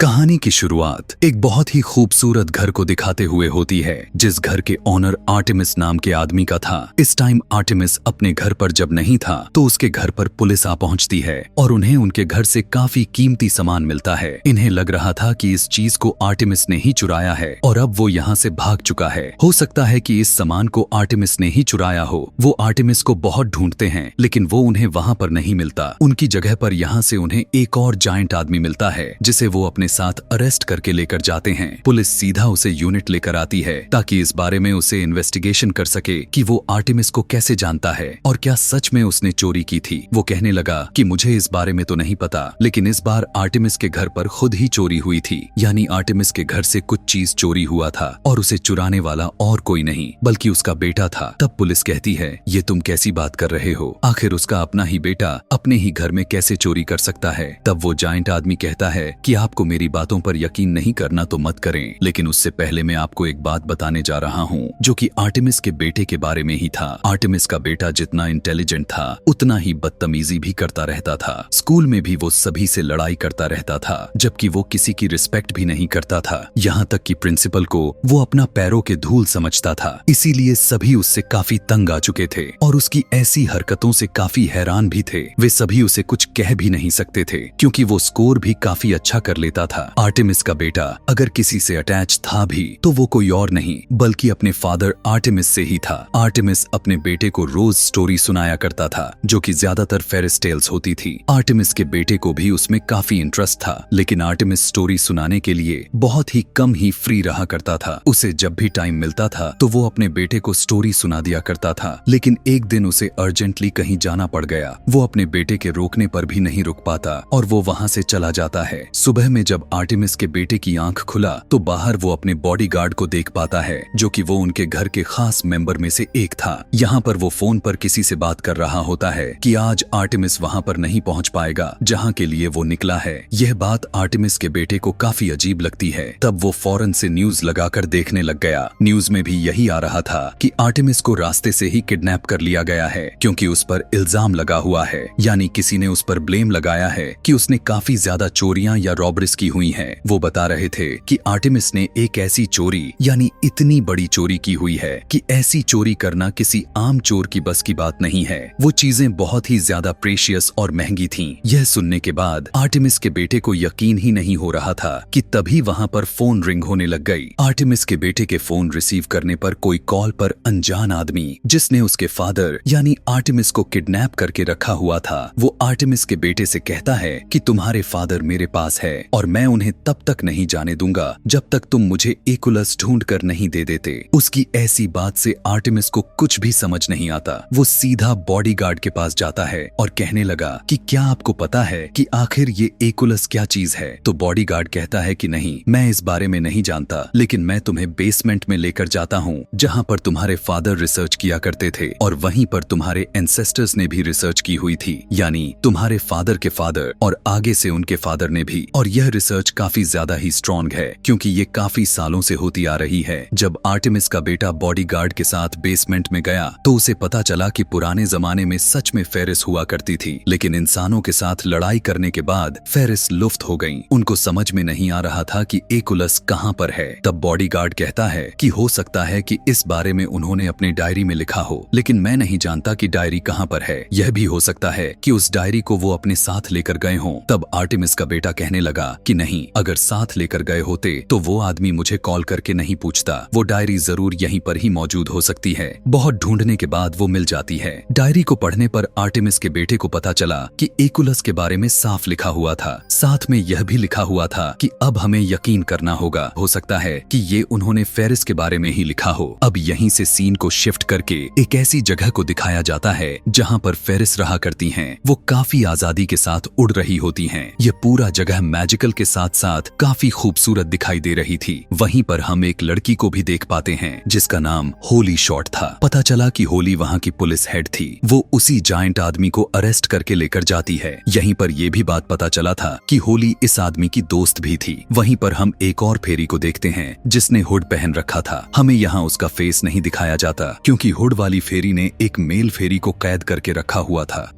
कहानी की शुरुआत एक बहुत ही खूबसूरत घर को दिखाते हुए होती है, जिस घर के ओनर आर्टेमिस नाम के आदमी का था। इस टाइम आर्टेमिस अपने घर पर जब नहीं था तो उसके घर पर पुलिस आ पहुंचती है और उन्हें उनके घर से काफी कीमती सामान मिलता है। इन्हें लग रहा था कि इस चीज को आर्टेमिस ने ही चुराया है और अब वो यहाँ से भाग चुका है। हो सकता है कि इस सामान को आर्टेमिस ने ही चुराया हो। वो आर्टेमिस को बहुत ढूंढते हैं लेकिन वो उन्हें वहाँ पर नहीं मिलता। उनकी जगह पर यहाँ से उन्हें एक और जायंट आदमी मिलता है जिसे वो अपने साथ अरेस्ट करके लेकर जाते हैं। पुलिस सीधा उसे यूनिट लेकर आती है ताकि इस बारे में उसे इन्वेस्टिगेशन कर सके कि वो आर्टेमिस को कैसे जानता है और क्या सच में उसने चोरी की थी। वो कहने लगा कि मुझे इस बारे में तो नहीं पता, लेकिन इस बार आर्टेमिस के घर पर खुद ही चोरी हुई थी, यानी आर्टेमिस के घर से कुछ चीज चोरी हुआ था और उसे चुराने वाला और कोई नहीं बल्कि उसका बेटा था। तब पुलिस कहती है, ये तुम कैसी बात कर रहे हो, आखिर उसका अपना ही बेटा अपने ही घर में कैसे चोरी कर सकता है। तब वो जायंट आदमी कहता है कि आपको मेरी बातों पर यकीन नहीं करना तो मत करें, लेकिन उससे पहले मैं आपको एक बात बताने जा रहा हूँ जो कि आर्टेमिस के बेटे के बारे में ही था। आर्टेमिस का बेटा जितना इंटेलिजेंट था उतना ही बदतमीजी भी करता रहता था। स्कूल में भी वो सभी से लड़ाई करता रहता था, जबकि वो किसी की रिस्पेक्ट भी नहीं करता था। यहाँ तक कि प्रिंसिपल को वो अपना पैरों के धूल समझता था। इसीलिए सभी उससे काफी तंग आ चुके थे और उसकी ऐसी हरकतों से काफी हैरान भी थे। वे सभी उसे कुछ कह भी नहीं सकते थे क्योंकि वो स्कोर भी काफी अच्छा कर लेता था। आर्टेमिस का बेटा अगर किसी से अटैच था भी तो वो कोई और नहीं बल्कि अपने फादर आर्टेमिस से ही था। आर्टेमिस अपने बेटे को रोज स्टोरी सुनाया करता था जो कि ज्यादातर फेरिस टेल्स होती थी। आर्टेमिस के बेटे को भी उसमें काफी इंटरेस्ट था, लेकिन आर्टेमिस स्टोरी सुनाने के लिए बहुत ही कम ही फ्री रहा करता था। उसे जब भी टाइम मिलता था तो वो अपने बेटे को स्टोरी सुना दिया करता था, लेकिन एक दिन उसे अर्जेंटली कहीं जाना पड़ गया। वो अपने बेटे के रोकने पर भी नहीं रुक पाता और वो वहाँ से चला जाता है। सुबह में जब आर्टेमिस के बेटे की आंख खुला तो बाहर वो अपने बॉडीगार्ड को देख पाता है जो कि वो उनके घर के खास मेंबर में से एक था। यहाँ पर वो फोन पर किसी से बात कर रहा होता है कि आज आर्टेमिस वहाँ पर नहीं पहुँच पाएगा जहाँ के लिए वो निकला है। यह बात आर्टेमिस के बेटे को काफी अजीब लगती है। तब वो फौरन से न्यूज लगाकर देखने लग गया। न्यूज में भी यही आ रहा था कि आर्टेमिस को रास्ते से ही किडनैप कर लिया गया है क्योंकि उस पर इल्जाम लगा हुआ है, यानी किसी ने उस पर ब्लेम लगाया है कि उसने काफी ज्यादा चोरियां या रॉबरीज की हुई हैं। वो बता रहे थे कि आर्टेमिस ने एक ऐसी चोरी यानी इतनी बड़ी चोरी की हुई है कि ऐसी चोरी करना किसी आम चोर की बस की बात नहीं है। वो चीजें बहुत ही ज्यादा प्रेशियस और महंगी थीं। यह सुनने के बाद आर्टेमिस के बेटे को यकीन ही नहीं हो रहा था कि तभी वहां पर फोन रिंग होने लग गई। आर्टेमिस के बेटे के फोन रिसीव करने पर कोई कॉल पर अनजान आदमी जिसने उसके फादर यानी आर्टेमिस को किडनैप करके रखा हुआ था, वो आर्टेमिस के बेटे से कहता है कि तुम्हारे फादर मेरे पास है और मैं उन्हें तब तक नहीं जाने दूंगा जब तक तुम मुझे एकुलस ढूंढ कर नहीं दे देते। उसकी ऐसी बात से आर्टेमिस को कुछ भी समझ नहीं आता। वो सीधा बॉडीगार्ड के पास जाता है और कहने लगा कि क्या आपको पता है कि आखिर ये एकुलस क्या चीज है। तो बॉडीगार्ड कहता है कि नहीं, मैं इस बारे में नहीं जानता, लेकिन मैं तुम्हें बेसमेंट में लेकर जाता हूँ जहाँ पर तुम्हारे फादर रिसर्च किया करते थे और वहीं पर तुम्हारे एंसेस्टर्स ने भी रिसर्च की हुई थी, यानी तुम्हारे फादर के फादर और आगे से उनके फादर ने भी। और यह रिसर्च काफी ज्यादा ही स्ट्रॉन्ग है क्योंकि ये काफी सालों से होती आ रही है। जब आर्टेमिस का बेटा बॉडीगार्ड के साथ बेसमेंट में गया तो उसे पता चला कि पुराने जमाने में सच में फेरिस हुआ करती थी, लेकिन इंसानों के साथ लड़ाई करने के बाद फेरिस लुप्त हो गईं। उनको समझ में नहीं आ रहा था कि एकुलस कहाँ पर है। तब बॉडीगार्ड कहता है कि हो सकता है कि इस बारे में उन्होंने अपनी डायरी में लिखा हो, लेकिन मैं नहीं जानता कि डायरी कहाँ पर है। यह भी हो सकता है कि उस डायरी को वो अपने साथ लेकर गए हों। तब आर्टेमिस का बेटा कहने लगा कि नहीं, अगर साथ लेकर गए होते तो वो आदमी मुझे कॉल करके नहीं पूछता। वो डायरी जरूर यहीं पर ही मौजूद हो सकती है। बहुत ढूंढने के बाद वो मिल जाती है। डायरी को पढ़ने पर आर्टेमिस के बेटे को पता चला कि एकुलस के बारे में साफ लिखा हुआ था। साथ में यह भी लिखा हुआ था कि अब हमें यकीन करना होगा, हो सकता है कि ये उन्होंने फेरिस के बारे में ही लिखा हो। अब यहीं से सीन को शिफ्ट करके एक ऐसी जगह को दिखाया जाता है जहाँ पर फेरिस रहा करती हैं। वो काफी आजादी के साथ उड़ रही होती हैं। ये पूरा जगह मैजिकल के साथ साथ काफी खूबसूरत दिखाई दे रही थी। वहीं पर हम एक लड़की को भी देख पाते हैं जिसका नाम होली शॉर्ट था। पता चला कि होली वहाँ की पुलिस हेड थी। वो उसी जायंट आदमी को अरेस्ट करके लेकर जाती है। यहीं पर यह भी बात पता चला था कि होली इस आदमी की दोस्त भी थी। वहीं पर हम एक और फेरी को देखते हैं जिसने हुड पहन रखा था। हमें यहाँ उसका फेस नहीं दिखाया जाता क्योंकि हुड वाली फेरी ने एक मेल फेरी को कैद करके रखा हुआ था।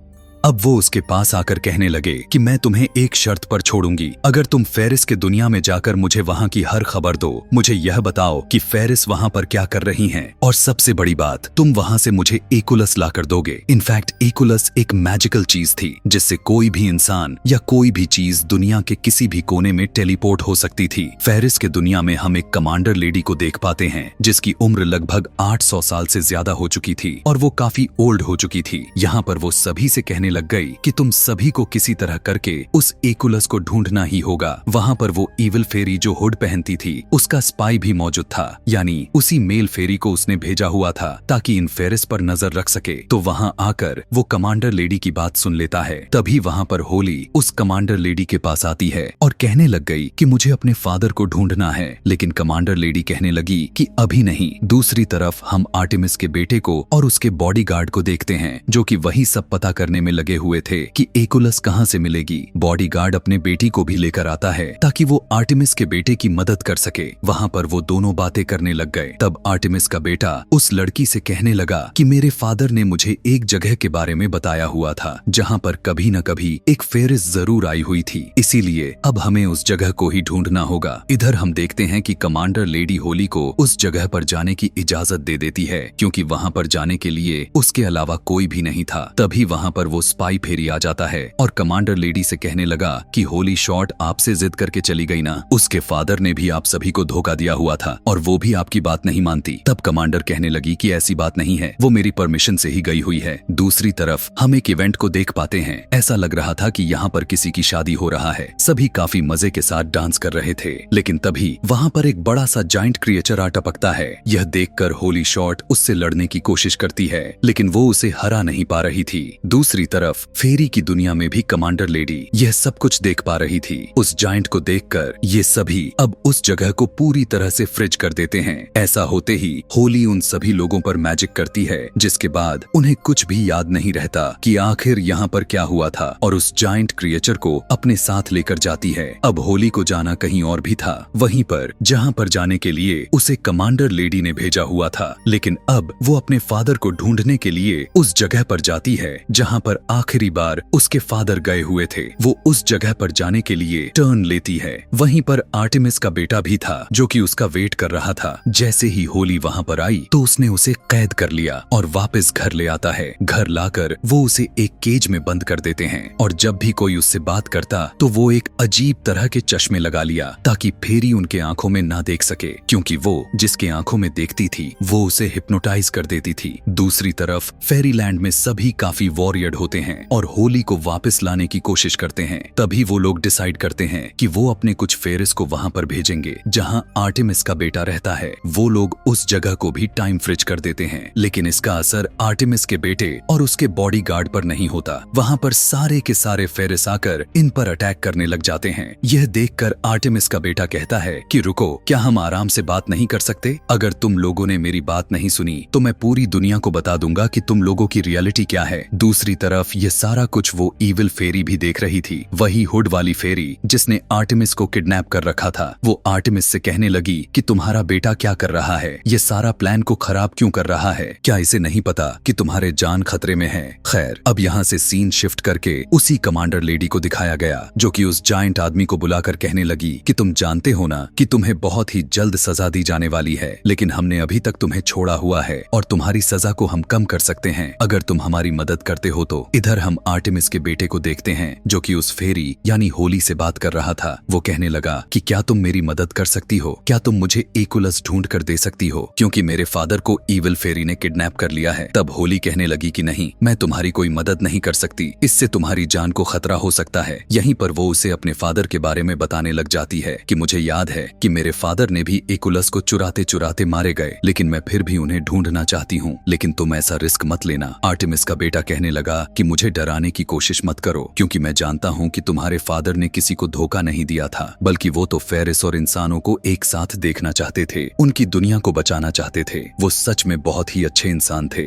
अब वो उसके पास आकर कहने लगे कि मैं तुम्हें एक शर्त पर छोड़ूंगी, अगर तुम फेरिस के दुनिया में जाकर मुझे वहाँ की हर खबर दो। मुझे यह बताओ कि फेरिस वहाँ पर क्या कर रही हैं, और सबसे बड़ी बात, तुम वहाँ से मुझे एकुलस लाकर दोगे। इनफैक्ट एकुलस एक मैजिकल चीज थी जिससे कोई भी इंसान या कोई भी चीज दुनिया के किसी भी कोने में टेलीपोर्ट हो सकती थी। फेरिस के दुनिया में हम एक कमांडर लेडी को देख पाते हैं जिसकी उम्र लगभग 800 साल से ज्यादा हो चुकी थी और वो काफी ओल्ड हो चुकी थी। यहाँ पर वो सभी से कहने लग गई कि तुम सभी को किसी तरह करके उस एकुलस को ढूंढना ही होगा। वहाँ पर वो इविल फेरी जो हुड पहनती थी उसका स्पाई भी मौजूद था, यानी उसी मेल फेरी को उसने भेजा हुआ था ताकि इन फेरिस पर नजर रख सके। तो वहाँ आकर वो कमांडर लेडी की बात सुन लेता है। तभी वहाँ पर होली उस कमांडर लेडी के पास आती है और कहने लग गई कि मुझे अपने फादर को ढूंढना है, लेकिन कमांडर लेडी कहने लगी कि अभी नहीं। दूसरी तरफ हम आर्टेमिस के बेटे को और उसके बॉडीगार्ड को देखते हैं जो कि वही सब पता करने में लगे हुए थे कि एकुलस कहाँ से मिलेगी। बॉडीगार्ड अपने बेटी को भी लेकर आता है ताकि वो आर्टेमिस के बेटे की मदद कर सके। वहाँ पर वो दोनों बातें करने लग गए। तब आर्टेमिस का बेटा उस लड़की से कहने लगा कि मेरे फादर ने मुझे एक जगह के बारे में बताया हुआ था जहाँ पर कभी न कभी एक फेरिस जरूर आई हुई थी, इसीलिए अब हमें उस जगह को ही ढूंढना होगा। इधर हम देखते हैं कि कमांडर लेडी होली को उस जगह पर जाने की इजाजत दे देती है क्योंकि वहाँ पर जाने के लिए उसके अलावा कोई भी नहीं था। तभी वहाँ पर वो स्पाई फेरी आ जाता है और कमांडर लेडी से कहने लगा कि होली शॉर्ट आपसे जिद करके चली गई ना, उसके फादर ने भी आप सभी को धोखा दिया हुआ था और वो भी आपकी बात नहीं मानती। तब कमांडर कहने लगी कि ऐसी बात नहीं है, वो मेरी परमिशन से ही गई हुई है। दूसरी तरफ हम एक इवेंट को देख पाते हैं। ऐसा लग रहा था कि यहाँ पर किसी की शादी हो रहा है। सभी काफी मजे के साथ डांस कर रहे थे, लेकिन तभी वहाँ पर एक बड़ा सा जाइंट क्रिएचर आ टपकता है। यह देखकर होली शॉर्ट उससे लड़ने की कोशिश करती है, लेकिन वो उसे हरा नहीं पा रही थी। दूसरी तरफ फेरी की दुनिया में भी कमांडर लेडी यह सब कुछ देख पा रही थी। उस जाइंट को देखकर ये सभी अब उस जगह को पूरी तरह से फ्रिज कर देते हैं। ऐसा होते ही होली उन सभी लोगों पर मैजिक करती है, जिसके बाद उन्हें कुछ भी याद नहीं रहता कि आखिर यहाँ पर क्या हुआ था, और उस जाइंट क्रिएचर को अपने साथ लेकर जाती है। अब होली को जाना कहीं और भी था, वहीं पर जहाँ पर जाने के लिए उसे कमांडर लेडी ने भेजा हुआ था, लेकिन अब वो अपने फादर को ढूंढने के लिए उस जगह पर जाती है जहाँ पर आखिरी बार उसके फादर गए हुए थे। वो उस जगह पर जाने के लिए टर्न लेती है। वहीं पर आर्टेमिस का बेटा भी था जो कि उसका वेट कर रहा था। जैसे ही होली वहाँ पर आई तो उसने उसे कैद कर लिया और वापस घर ले आता है। घर लाकर वो उसे एक केज में बंद कर देते हैं और जब भी कोई उससे बात करता तो वो एक अजीब तरह के चश्मे लगा लिया ताकि फेरी उनके आंखों में ना देख सके, क्योंकि वो जिसके आंखों में देखती थी वो उसे हिप्नोटाइज कर देती थी। दूसरी तरफ फेरीलैंड में सभी काफी वॉरियर्ड होते हैं और होली को वापस लाने की कोशिश करते हैं। तभी वो लोग डिसाइड करते हैं कि वो अपने कुछ फेरिस को वहां पर भेजेंगे जहां आर्टेमिस का बेटा रहता है। वो लोग उस जगह को भी टाइम फ्रिज कर देते हैं, लेकिन इसका असर आर्टेमिस के बेटे और उसके बॉडीगार्ड पर नहीं होता। वहां पर सारे के सारे फेरिस आकर इन पर अटैक करने लग जाते हैं। यह देखकर आर्टेमिस का बेटा कहता है कि रुको, क्या हम आराम से बात नहीं कर सकते? अगर तुम लोगों ने मेरी बात नहीं सुनी तो मैं पूरी दुनिया को बता दूंगा कि तुम लोगों की रियलिटी क्या है। दूसरी तरफ ये सारा कुछ वो इविल फेरी भी देख रही थी, वही हुड वाली फेरी जिसने आर्टेमिस को किडनैप कर रखा था। वो आर्टेमिस से कहने लगी कि तुम्हारा बेटा क्या कर रहा है, ये सारा प्लान को खराब क्यों कर रहा है? क्या इसे नहीं पता कि तुम्हारे जान खतरे में है? खैर, अब यहाँ से सीन शिफ्ट करके उसी कमांडर लेडी को दिखाया गया जो कि उस जायंट आदमी को बुलाकर कहने लगी कि तुम जानते हो ना कि तुम्हें बहुत ही जल्द सजा दी जाने वाली है, लेकिन हमने अभी तक तुम्हें छोड़ा हुआ है और तुम्हारी सजा को हम कम कर सकते हैं अगर तुम हमारी मदद करते हो तो। इधर हम आर्टेमिस के बेटे को देखते हैं जो कि उस फेरी यानी होली से बात कर रहा था। वो कहने लगा कि क्या तुम मेरी मदद कर सकती हो? क्या तुम मुझे एकुलस ढूंढ कर दे सकती हो, क्योंकि मेरे फादर को इविल फेरी ने किडनैप कर लिया है। तब होली कहने लगी कि नहीं, मैं तुम्हारी कोई मदद नहीं कर सकती, इससे तुम्हारी जान को खतरा हो सकता है। यहीं पर वो उसे अपने फादर के बारे में बताने लग जाती है कि मुझे याद है कि मेरे फादर ने भी एकुलस को चुराते चुराते मारे गए, लेकिन मैं फिर भी उन्हें ढूंढना चाहती हूँ, लेकिन तुम ऐसा रिस्क मत लेना। आर्टेमिस का बेटा कहने लगा कि मुझे डराने की कोशिश मत करो, क्योंकि मैं जानता हूँ कि तुम्हारे फादर ने किसी को धोखा नहीं दिया था, बल्कि वो तो फेरिस और इंसानों को एक साथ देखना चाहते थे, उनकी दुनिया को बचाना चाहते थे। वो सच में बहुत ही अच्छे इंसान थे।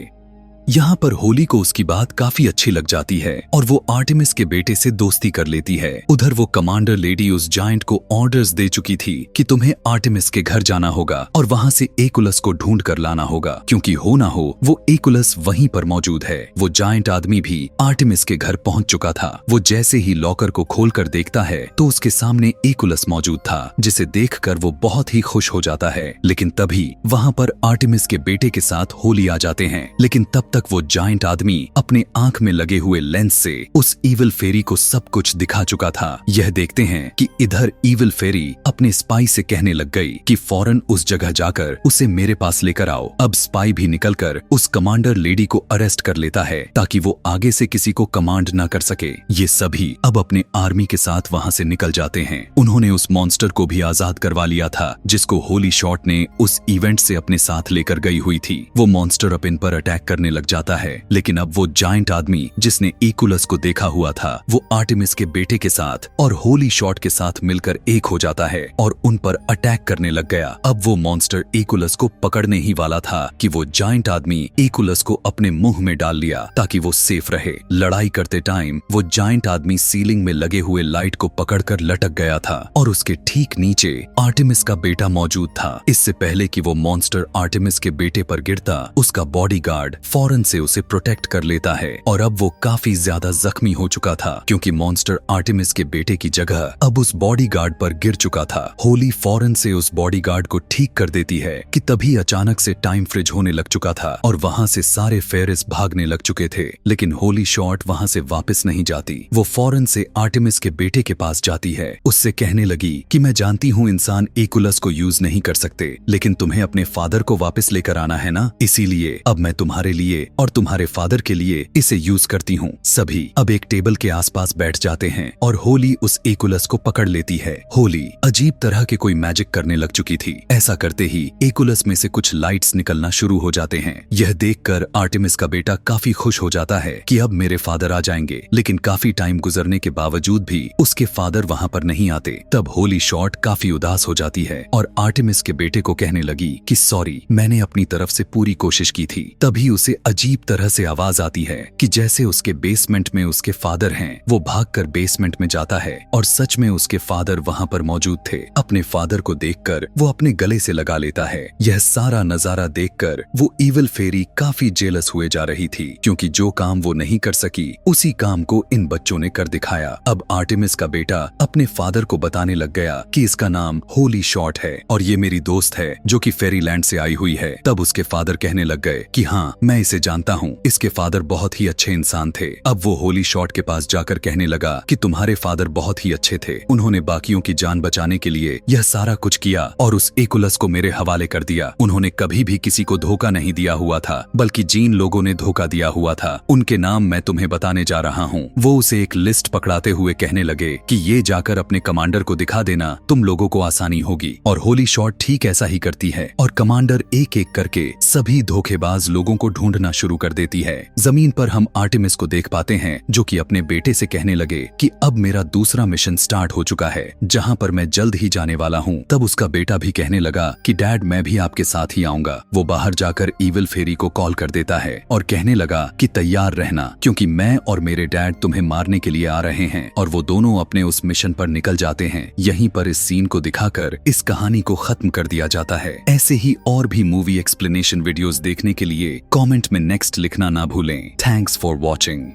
यहाँ पर होली को उसकी बात काफी अच्छी लग जाती है और वो आर्टेमिस के बेटे से दोस्ती कर लेती है। उधर वो कमांडर लेडी उस जायंट को ऑर्डर्स दे चुकी थी कि तुम्हें आर्टेमिस के घर जाना होगा और वहाँ से एकुलस को ढूंढ कर लाना होगा, क्योंकि हो ना हो वो एकुलस वहीं पर मौजूद है। वो जायंट आदमी भी आर्टेमिस के घर पहुंच चुका था। वो जैसे ही लॉकर को खोल कर देखता है तो उसके सामने एकुलस मौजूद था, जिसे देखकर वो बहुत ही खुश हो जाता है। लेकिन तभी वहाँ पर आर्टेमिस के बेटे के साथ होली आ जाते हैं। लेकिन तब तक वो जायंट आदमी अपने आंख में लगे हुए लेंस से उस ईविल फेरी को सब कुछ दिखा चुका था। यह देखते हैं कि इधर ईविल फेरी अपने स्पाई से कहने लग गई कि फौरन उस जगह जाकर उसे मेरे पास लेकर आओ। अब स्पाई भी निकलकर उस कमांडर लेडी को अरेस्ट कर लेता है ताकि वो आगे से किसी को कमांड न कर सके। ये सभी अब अपने आर्मी के साथ वहाँ से निकल जाते हैं। उन्होंने उस मॉन्स्टर को भी आजाद करवा लिया था जिसको होली शॉट ने उस इवेंट से अपने साथ लेकर गई हुई थी। वो मॉन्स्टर अब इन पर अटैक करने लग जाता है, लेकिन अब वो जायंट आदमी जिसने एकुलस को देखा हुआ था वो आर्टेमिस के बेटे के साथ और होली शॉट के साथ मिलकर एक हो जाता है और उन पर अटैक करने लग गया। अब वो मॉन्स्टर एकुलस को पकड़ने ही वाला था कि वो जायंट आदमी एकुलस को अपने मुंह में डाल लिया ताकि वो सेफ रहे। लड़ाई करते टाइम वो जायंट आदमी सीलिंग में लगे हुए लाइट को पकड़कर लटक गया था और उसके ठीक नीचे आर्टेमिस का बेटा मौजूद था। इससे पहले कि वो मॉन्स्टर आर्टेमिस के बेटे पर गिरता, उसका बॉडीगार्ड फौरन से उसे प्रोटेक्ट कर लेता है और अब वो काफी ज्यादा जख्मी हो चुका था क्योंकि मॉन्स्टर आर्टेमिस के बेटे की जगह अब उस बॉडीगार्ड पर गिर चुका था। होली फौरन से उस बॉडीगार्ड को ठीक कर देती है कि तभी अचानक से टाइम फ्रिज होने लग चुका था और वहाँ से सारे फेरिस भागने लग चुके थे। लेकिन होली शॉट वहाँ से वापस नहीं जाती। वो फौरन से आर्टेमिस के बेटे के पास जाती है, उससे कहने लगी कि मैं जानती हूँ इंसान एकुलस को यूज नहीं कर सकते, लेकिन तुम्हें अपने फादर को वापस लेकर आना है ना, इसीलिए अब मैं तुम्हारे लिए और तुम्हारे फादर के लिए इसे यूज करती हूँ। सभी अब एक टेबल के आसपास बैठ जाते हैं और होली उस एकुलस को पकड़ लेती है। होली अजीब तरह के कोई मैजिक करने लग चुकी थी। ऐसा करते ही एकुलस में से कुछ लाइट्स निकलना शुरू हो जाते हैं। यह देखकर आर्टेमिस का बेटा काफी खुश हो जाता है कि अब मेरे फादर आ जाएंगे, लेकिन काफी टाइम गुजरने के बावजूद भी उसके फादर वहाँ पर नहीं आते। तब होली शॉट काफी उदास हो जाती है और आर्टेमिस के बेटे को कहने लगी कि सॉरी, मैंने अपनी तरफ से पूरी कोशिश की थी। तभी उसे अजीब तरह से आवाज आती है कि जैसे उसके बेसमेंट में उसके फादर हैं। वो भागकर बेसमेंट में जाता है और सच में उसके फादर वहाँ पर मौजूद थे। अपने फादर को देखकर वो अपने गले से लगा लेता है। यह सारा नजारा देखकर वो ईविल फेरी काफी जेलस हुए जा रही थी, क्योंकि जो काम वो नहीं कर सकी उसी काम को इन बच्चों ने कर दिखाया। अब आर्टेमिस का बेटा अपने फादर को बताने लग गया कि इसका नाम होली शॉट है और ये मेरी दोस्त है जो कि फेरीलैंड से आई हुई है। तब उसके फादर कहने लग गए कि हाँ, मैं इसे जानता हूँ, इसके फादर बहुत ही अच्छे इंसान थे। अब वो होली शॉट के पास जाकर कहने लगा कि तुम्हारे फादर बहुत ही अच्छे थे, उन्होंने बाकियों की जान बचाने के लिए यह सारा कुछ किया और उस एकुलस को मेरे हवाले कर दिया। उन्होंने कभी भी किसी को धोखा नहीं दिया हुआ था, बल्कि जिन लोगों ने धोखा दिया हुआ था उनके नाम मैं तुम्हें बताने जा रहा हूँ। वो उसे एक लिस्ट पकड़ाते हुए कहने लगे कि ये जाकर अपने कमांडर को दिखा देना, तुम लोगों को आसानी होगी। और होली शॉट ठीक ऐसा ही करती है और कमांडर एक एक करके सभी धोखेबाज लोगों को ढूंढना शुरू कर देती है। जमीन पर हम आर्टेमिस को देख पाते हैं जो कि अपने बेटे से कहने लगे कि अब मेरा दूसरा मिशन स्टार्ट हो चुका है जहां पर मैं जल्द ही जाने वाला हूं। तब उसका बेटा भी कहने लगा कि डैड, मैं भी आपके साथ ही आऊंगा। वो बाहर जाकर ईविल फेरी को कॉल कर देता है और कहने लगा कि तैयार रहना, क्योंकि मैं और मेरे डैड तुम्हें मारने के लिए आ रहे हैं। और वो दोनों अपने उस मिशन पर निकल जाते हैं। यहीं पर इस सीन को दिखाकर इस कहानी को खत्म कर दिया जाता है। ऐसे ही और भी मूवी एक्सप्लेनेशन वीडियोस देखने के लिए कमेंट में नेक्स्ट लिखना ना भूलें। Thanks for watching.